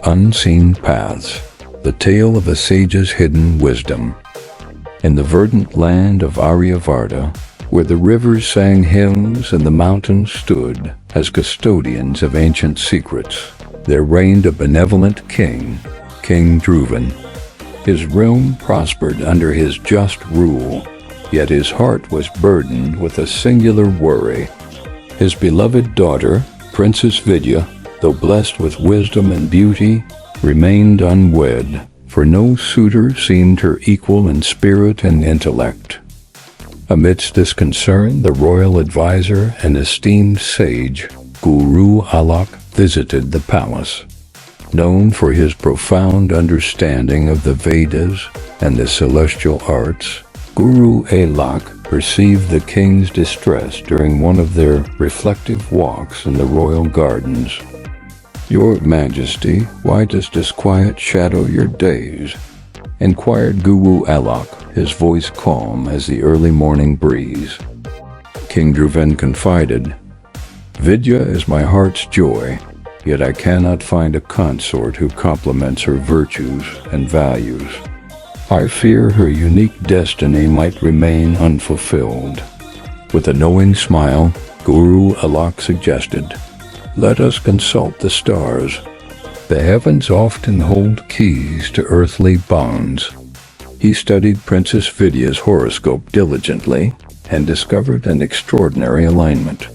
unseen paths, the tale of a sage's hidden wisdom. In the verdant land of Aryavarta, where the rivers sang hymns and the mountains stood as custodians of ancient secrets, there reigned a benevolent king, King Dhruvan. His realm prospered under his just rule, yet his heart was burdened with a singular worry. His beloved daughter, Princess Vidya, though blessed with wisdom and beauty, remained unwed, for no suitor seemed her equal in spirit and intellect. Amidst this concern, the royal advisor and esteemed sage, Guru Alok, visited the palace. Known for his profound understanding of the Vedas and the celestial arts, Guru Alok perceived the king's distress during one of their reflective walks in the royal gardens. "Your Majesty, why does disquiet shadow your days?" inquired Guru Alok, his voice calm as the early morning breeze. King Dhruvan confided, "Vidya is my heart's joy, yet I cannot find a consort who complements her virtues and values. I fear her unique destiny might remain unfulfilled." With a knowing smile, Guru Alok suggested, "Let us consult the stars. The heavens often hold keys to earthly bonds." He studied Princess Vidya's horoscope diligently and discovered an extraordinary alignment.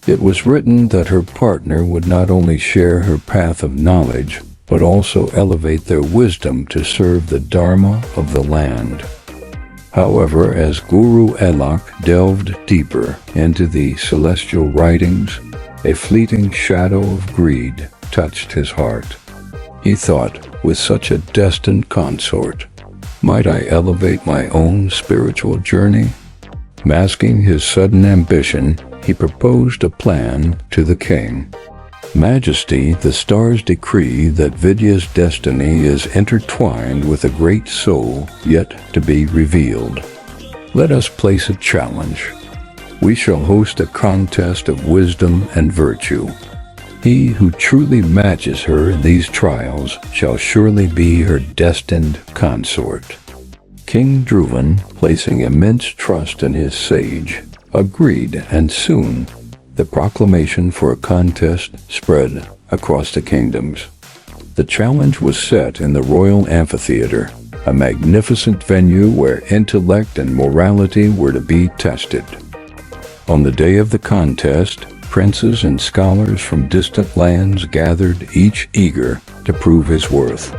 It was written that her partner would not only share her path of knowledge, but also elevate their wisdom to serve the Dharma of the land. However, as Guru Alok delved deeper into the celestial writings, a fleeting shadow of greed touched his heart. He thought, with such a destined consort, might I elevate my own spiritual journey? Masking his sudden ambition, he proposed a plan to the king. "Majesty, the stars decree that Vidya's destiny is intertwined with a great soul yet to be revealed. Let us place a challenge. We shall host a contest of wisdom and virtue. He who truly matches her in these trials shall surely be her destined consort." King Dhruvan, placing immense trust in his sage, agreed, and soon the proclamation for a contest spread across the kingdoms. The challenge was set in the royal amphitheater, a magnificent venue where intellect and morality were to be tested. On the day of the contest, princes and scholars from distant lands gathered, each eager to prove his worth.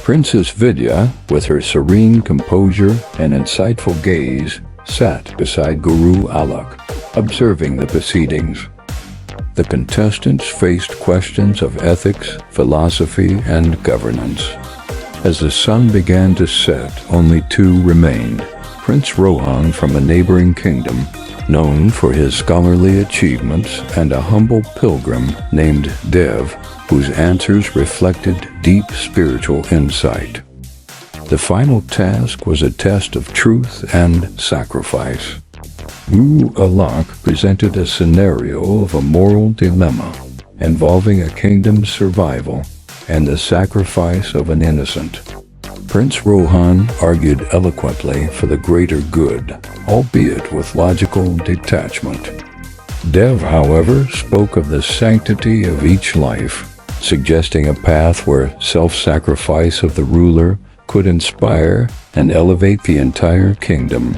Princess Vidya, with her serene composure and insightful gaze, sat beside Guru Alok, observing the proceedings. The contestants faced questions of ethics, philosophy, and governance. As the sun began to set, only two remained. Prince Rohan from a neighboring kingdom, known for his scholarly achievements, and a humble pilgrim named Dev, whose answers reflected deep spiritual insight. The final task was a test of truth and sacrifice. Guru Alok presented a scenario of a moral dilemma involving a kingdom's survival and the sacrifice of an innocent. Prince Rohan argued eloquently for the greater good, albeit with logical detachment. Dev, however, spoke of the sanctity of each life, suggesting a path where self-sacrifice of the ruler could inspire and elevate the entire kingdom.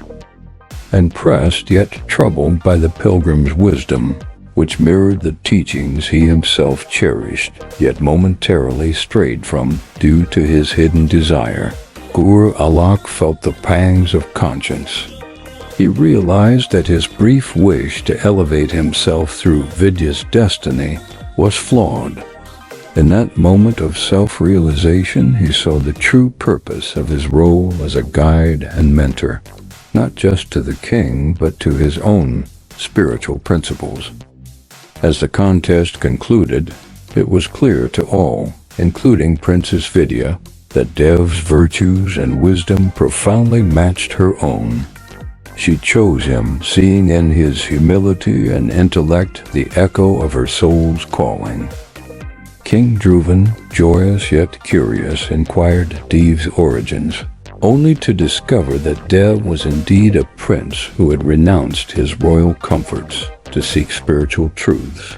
Impressed yet troubled by the pilgrim's wisdom, which mirrored the teachings he himself cherished, yet momentarily strayed from due to his hidden desire, Guru Alok felt the pangs of conscience. He realized that his brief wish to elevate himself through Vidya's destiny was flawed. In that moment of self-realization, he saw the true purpose of his role as a guide and mentor, not just to the king, but to his own spiritual principles. As the contest concluded, it was clear to all, including Princess Vidya, that Dev's virtues and wisdom profoundly matched her own. She chose him, seeing in his humility and intellect the echo of her soul's calling. King Dhruvan, joyous yet curious, inquired Dev's origins, only to discover that Dev was indeed a prince who had renounced his royal comforts to seek spiritual truths.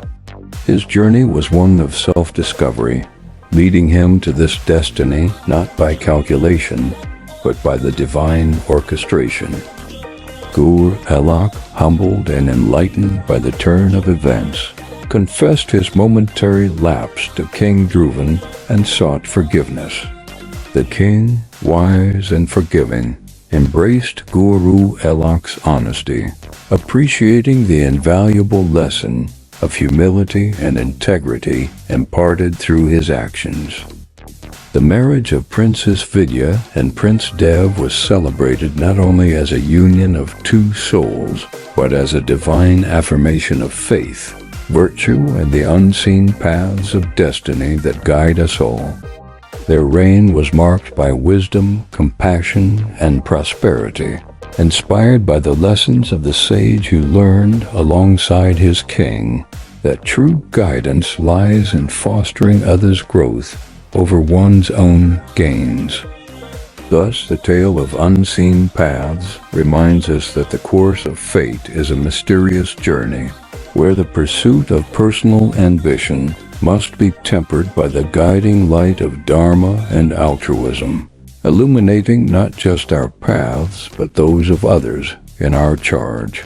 His journey was one of self-discovery, leading him to this destiny not by calculation, but by the divine orchestration. Gur Alok, humbled and enlightened by the turn of events, confessed his momentary lapse to King Dhruvan and sought forgiveness. The king, wise and forgiving, embraced Guru Alok's honesty, appreciating the invaluable lesson of humility and integrity imparted through his actions. The marriage of Princess Vidya and Prince Dev was celebrated not only as a union of two souls, but as a divine affirmation of faith, virtue, and the unseen paths of destiny that guide us all. Their reign was marked by wisdom, compassion, and prosperity, inspired by the lessons of the sage who learned, alongside his king, that true guidance lies in fostering others' growth over one's own gains. Thus, the tale of unseen paths reminds us that the course of fate is a mysterious journey, where the pursuit of personal ambition must be tempered by the guiding light of Dharma and altruism, illuminating not just our paths, but those of others in our charge.